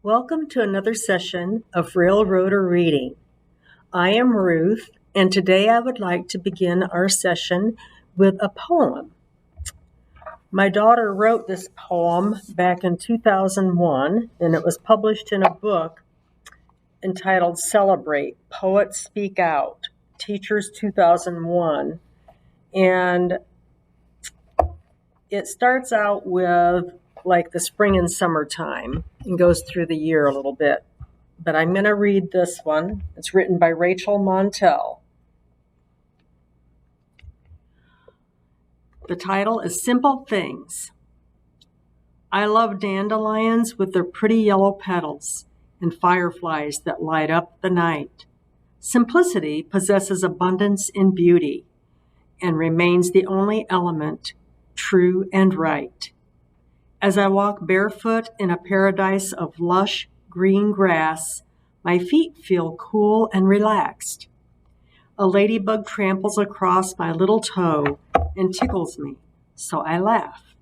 Welcome to another session of Railroader Reading. I am Ruth, and today I would like to begin our session with a poem. My daughter wrote this poem back in 2001, and it was published in a book entitled Celebrate, Poets Speak Out, Teachers 2001. And it starts out with like the spring and summertime and goes through the year a little bit. But I'm going to read this one. It's written by Rachel Montel. The title is Simple Things. I love dandelions with their pretty yellow petals and fireflies that light up the night. Simplicity possesses abundance in beauty and remains the only element true and right. As I walk barefoot in a paradise of lush green grass, my feet feel cool and relaxed. A ladybug tramples across my little toe and tickles me, so I laugh.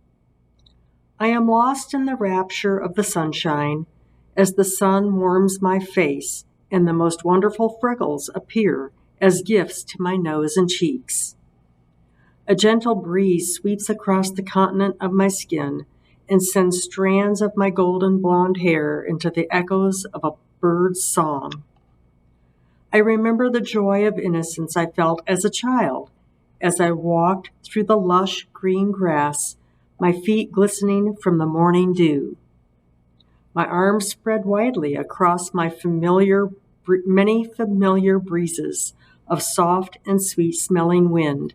I am lost in the rapture of the sunshine as the sun warms my face and the most wonderful freckles appear as gifts to my nose and cheeks. A gentle breeze sweeps across the continent of my skin and sends strands of my golden blonde hair into the echoes of a bird's song. I remember the joy of innocence I felt as a child as I walked through the lush green grass, my feet glistening from the morning dew. My arms spread widely across my many familiar breezes of soft and sweet-smelling wind.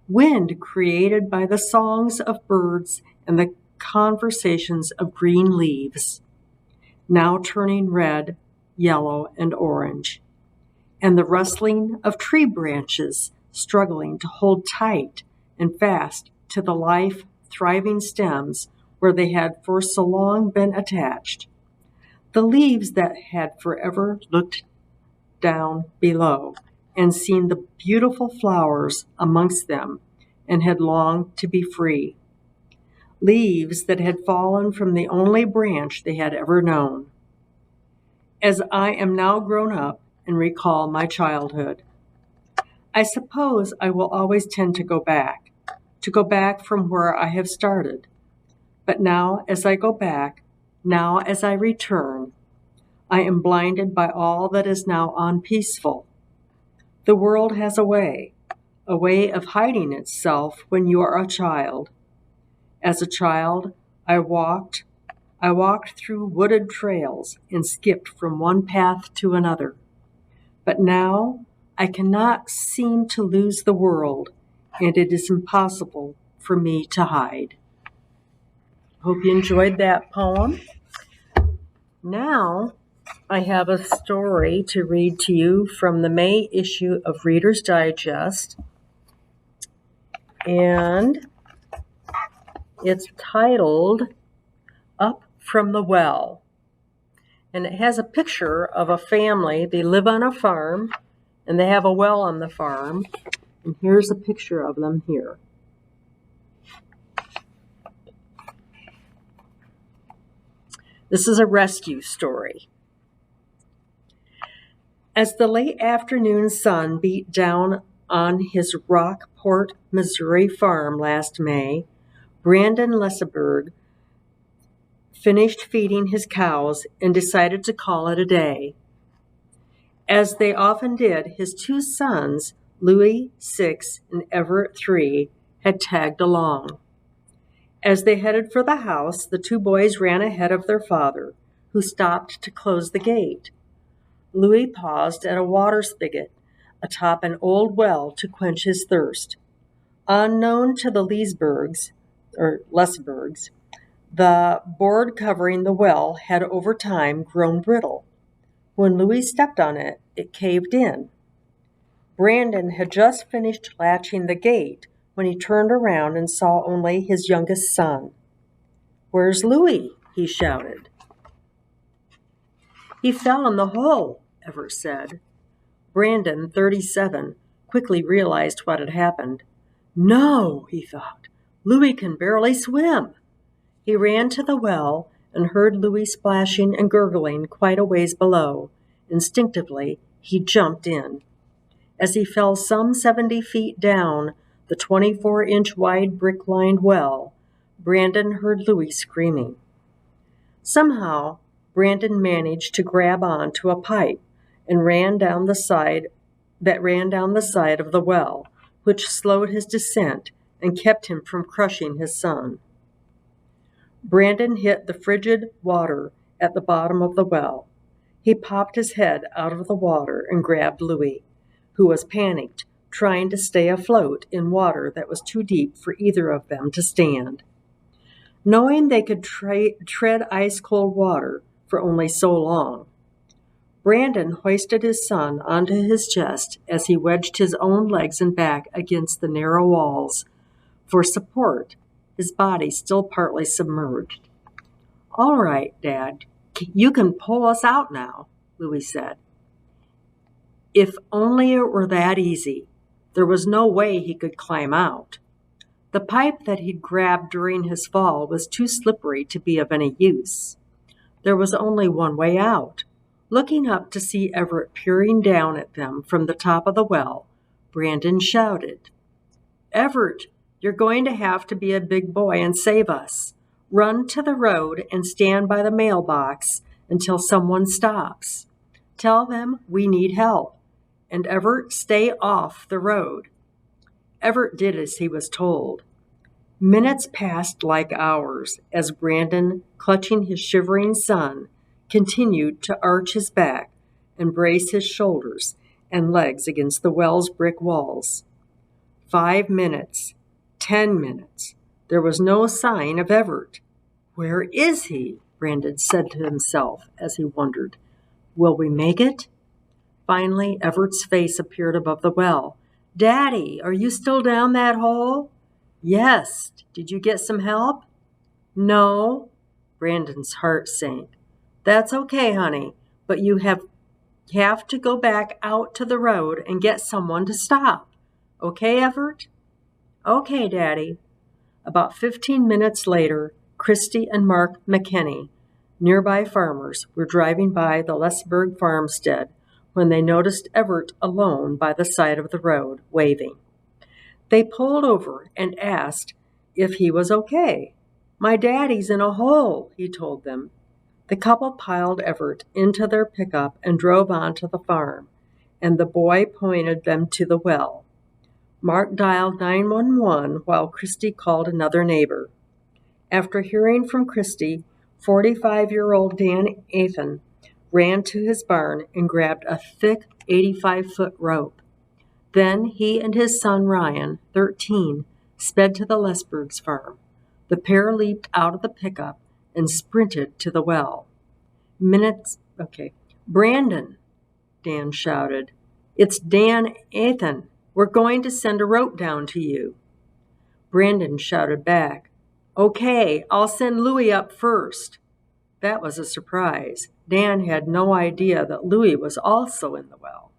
Wind created by the songs of birds and the conversations of green leaves, now turning red, yellow, and orange, and the rustling of tree branches struggling to hold tight and fast to the life-thriving stems where they had for so long been attached. The leaves that had forever looked down below and seen the beautiful flowers amongst them and had longed to be free. Leaves that had fallen from the only branch they had ever known. As I am now grown up and recall my childhood, I suppose I will always tend to go back from where I have started. But now as I go back, now as I return, I am blinded by all that is now unpeaceful. The world has a way of hiding itself when you are a child. As a child, I walked through wooded trails and skipped from one path to another. But now I cannot seem to lose the world, and it is impossible for me to hide. Hope you enjoyed that poem. Now I have a story to read to you from the May issue of Reader's Digest, and it's titled Up from the Well. And it has a picture of a family. They live on a farm, and they have a well on the farm. And here's a picture of them here. This is a rescue story. As the late afternoon sun beat down on his Rockport, Missouri farm last May, Brandon Leseberg finished feeding his cows and decided to call it a day. As they often did, his two sons, Louie, 6, and Everett, 3, had tagged along. As they headed for the house, the two boys ran ahead of their father, who stopped to close the gate. Louie paused at a water spigot atop an old well to quench his thirst. Unknown to the Lesebergs, the board covering the well had over time grown brittle. When Louie stepped on it, it caved in. Brandon had just finished latching the gate when he turned around and saw only his youngest son. "Where's Louie?" he shouted. "He fell in the hole," Everett said. Brandon, 37, quickly realized what had happened. "No," he thought. "Louie can barely swim." He ran to the well and heard Louie splashing and gurgling quite a ways below. Instinctively, he jumped in. As he fell some 70 feet down the 24-inch wide brick-lined well, Brandon heard Louie screaming. Somehow, Brandon managed to grab onto a pipe and ran down the side of the well, which slowed his descent and kept him from crushing his son. Brandon hit the frigid water at the bottom of the well. He popped his head out of the water and grabbed Louie, who was panicked, trying to stay afloat in water that was too deep for either of them to stand. Knowing they could tread ice-cold water for only so long, Brandon hoisted his son onto his chest as he wedged his own legs and back against the narrow walls for support, his body still partly submerged. "All right, Dad, you can pull us out now," Louie said. If only it were that easy. There was no way he could climb out. The pipe that he'd grabbed during his fall was too slippery to be of any use. There was only one way out. Looking up to see Everett peering down at them from the top of the well, Brandon shouted, "Everett, you're going to have to be a big boy and save us. Run to the road and stand by the mailbox until someone stops. Tell them we need help. And Everett, stay off the road." Everett did as he was told. Minutes passed like hours as Brandon, clutching his shivering son, continued to arch his back and brace his shoulders and legs against the well's brick walls. 5 minutes, 10 minutes. There was no sign of Everett. "Where is he?" Brandon said to himself as he wondered. "Will we make it?" Finally, Everett's face appeared above the well. "Daddy, are you still down that hole?" "Yes. Did you get some help?" "No." Brandon's heart sank. "That's okay, honey, but you have to go back out to the road and get someone to stop. Okay, Everett?" "Okay, Daddy." About 15 minutes later, Christy and Mark McKinney, nearby farmers, were driving by the Lesberg farmstead when they noticed Everett alone by the side of the road, waving. They pulled over and asked if he was okay. "My daddy's in a hole," he told them. The couple piled Everett into their pickup and drove on to the farm, and the boy pointed them to the well. Mark dialed 911 while Christy called another neighbor. After hearing from Christy, 45-year-old Dan Athan ran to his barn and grabbed a thick 85-foot rope. Then he and his son Ryan, 13, sped to the Lesbergs' farm. The pair leaped out of the pickup and sprinted to the well. "Brandon," Dan shouted. "It's Dan Athan. We're going to send a rope down to you." Brandon shouted back, "Okay, I'll send Louie up first." That was a surprise. Dan had no idea that Louie was also in the well.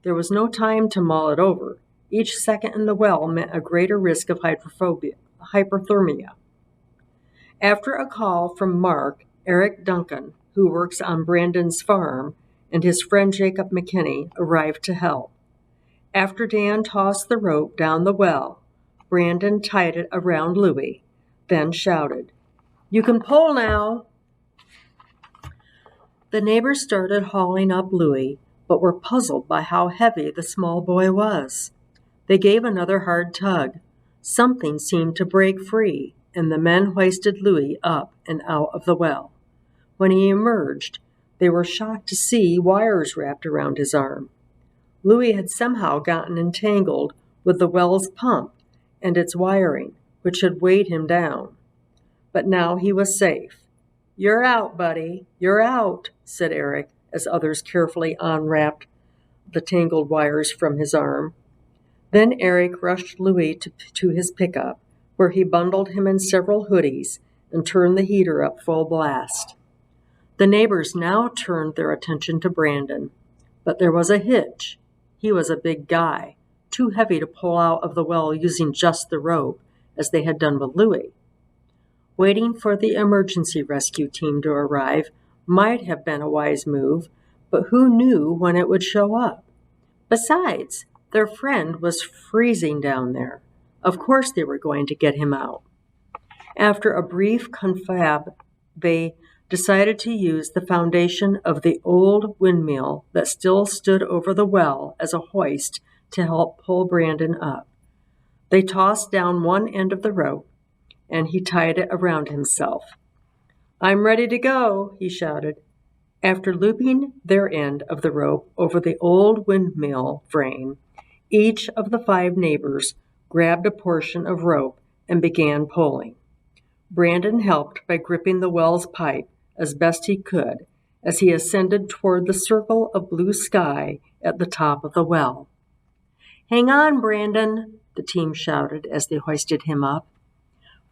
There was no time to mull it over. Each second in the well meant a greater risk of hypothermia. After a call from Mark, Eric Duncan, who works on Brandon's farm, and his friend Jacob McKinney arrived to help. After Dan tossed the rope down the well, Brandon tied it around Louie, then shouted, "You can pull now." The neighbors started hauling up Louie, but were puzzled by how heavy the small boy was. They gave another hard tug. Something seemed to break free, and the men hoisted Louie up and out of the well. When he emerged, they were shocked to see wires wrapped around his arm. Louie had somehow gotten entangled with the well's pump and its wiring, which had weighed him down. But now he was safe. "You're out, buddy. You're out," said Eric, as others carefully unwrapped the tangled wires from his arm. Then Eric rushed Louie to his pickup, where he bundled him in several hoodies and turned the heater up full blast. The neighbors now turned their attention to Brandon, but there was a hitch. He was a big guy, too heavy to pull out of the well using just the rope, as they had done with Louie. Waiting for the emergency rescue team to arrive might have been a wise move, but who knew when it would show up? Besides, their friend was freezing down there. Of course they were going to get him out. After a brief confab, they decided to use the foundation of the old windmill that still stood over the well as a hoist to help pull Brandon up. They tossed down one end of the rope, and he tied it around himself. "I'm ready to go," he shouted. After looping their end of the rope over the old windmill frame, each of the 5 neighbors grabbed a portion of rope and began pulling. Brandon helped by gripping the well's pipe as best he could as he ascended toward the circle of blue sky at the top of the well. "Hang on, Brandon," the team shouted as they hoisted him up.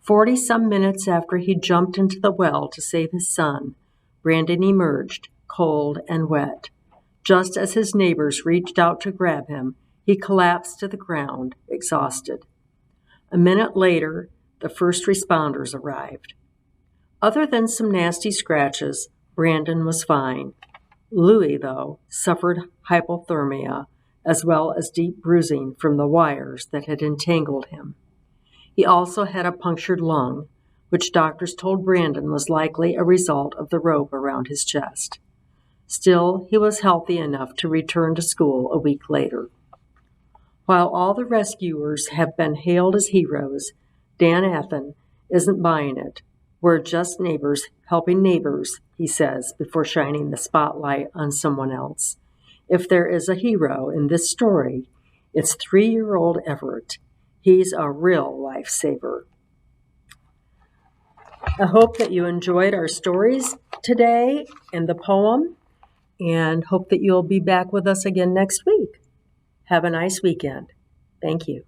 40-some minutes after he jumped into the well to save his son, Brandon emerged, cold and wet. Just as his neighbors reached out to grab him, he collapsed to the ground, exhausted. A minute later, the first responders arrived. Other than some nasty scratches, Brandon was fine. Louie, though, suffered hypothermia, as well as deep bruising from the wires that had entangled him. He also had a punctured lung, which doctors told Brandon was likely a result of the rope around his chest. Still, he was healthy enough to return to school a week later. While all the rescuers have been hailed as heroes, Dan Athen isn't buying it. "We're just neighbors helping neighbors," he says before shining the spotlight on someone else. If there is a hero in this story, it's 3-year-old Everett. He's a real lifesaver. I hope that you enjoyed our stories today and the poem, and hope that you'll be back with us again next week. Have a nice weekend. Thank you.